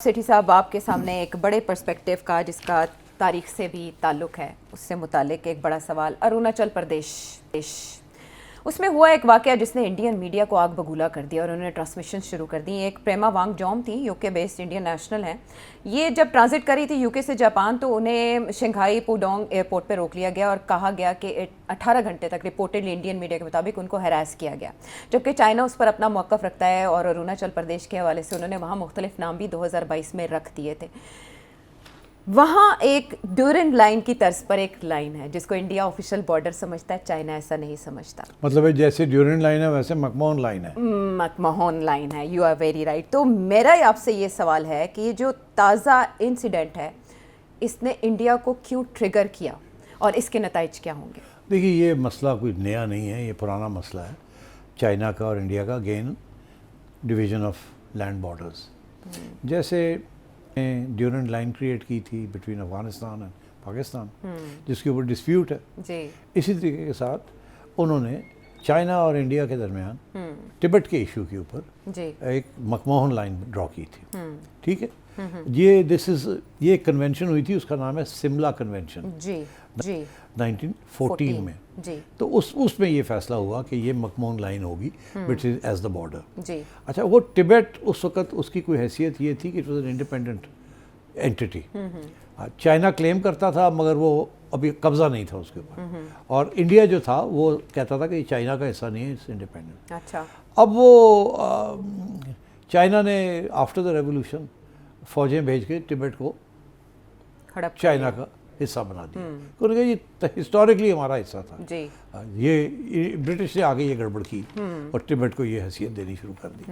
सेठी साहब, आपके सामने एक बड़े पर्सपेक्टिव का, जिसका तारीख से भी ताल्लुक़ है, उससे मुतालिक एक बड़ा सवाल। अरुणाचल प्रदेश उसमें हुआ एक वाक़या जिसने इंडियन मीडिया को आग बबूला कर दिया और उन्होंने ट्रांसमिशन शुरू कर दी। एक प्रेमा वांगजॉम थी, यूके बेस्ड इंडियन नेशनल हैं। ये जब ट्रांजिट करी थी यूके से जापान, तो उन्हें शंघाई पुडोंग एयरपोर्ट पर रोक लिया गया और कहा गया कि 18 घंटे तक रिपोर्टेडली इंडियन मीडिया के मुताबिक उनको हैरास किया गया। जबकि चाइना उस पर अपना मौक़िफ़ रखता है और अरुणाचल प्रदेश के हवाले से उन्होंने वहाँ मुख्तलिफ नाम भी 2022 में रख दिए थे। वहाँ एक ड्यूरेंट लाइन की तर्ज पर एक लाइन है जिसको इंडिया ऑफिशियल बॉर्डर समझता है, चाइना ऐसा नहीं समझता। मतलब जैसे ड्यूरेंट लाइन है वैसे मकमोहन लाइन है। मकमोहन लाइन है, यू आर वेरी राइट। तो मेरा आपसे ये सवाल है कि ये जो ताज़ा इंसिडेंट है, इसने इंडिया को क्यों ट्रिगर किया और इसके नताइज क्या होंगे? देखिए, ये मसला कोई नया नहीं है, ये पुराना मसला है चाइना का और इंडिया का, again division of land borders. जैसे ड्यूरेंट लाइन क्रिएट की थी बिटवीन अफगानिस्तान एंड पाकिस्तान, जिसके ऊपर डिस्प्यूट है जी। इसी तरीके के साथ उन्होंने चाइना और इंडिया के दरमियान तिब्बत के इशू के ऊपर एक मकमोहन लाइन ड्रॉ की थी। ठीक है, ये कन्वेंशन हुई थी, उसका नाम है सिमला कन्वेंशन जी 1914 में जी। तो उसमें ये फैसला हुआ कि ये मकमोहन लाइन होगी which is as the border जी। अच्छा, वो तिब्बत उस वक्त उसकी कोई हैसियत ये थी कि it was an independent entity. China claim करता था मगर वो अभी कब्जा नहीं था उसके ऊपर, और इंडिया जो था वो कहता था कि चाइना का हिस्सा नहीं है, इट्स इंडिपेंडेंट। अच्छा, अब वो चाइना ने आफ्टर द रेवोल्यूशन फौजें भेज के तिब्बत को चाइना का हिस्सा बना दिया। उन्होंने कहा ये हिस्टोरिकली हमारा हिस्सा था जी। ये ब्रिटिश ने आगे ये गड़बड़ की और तिब्बत को ये हैसियत देनी शुरू कर दी।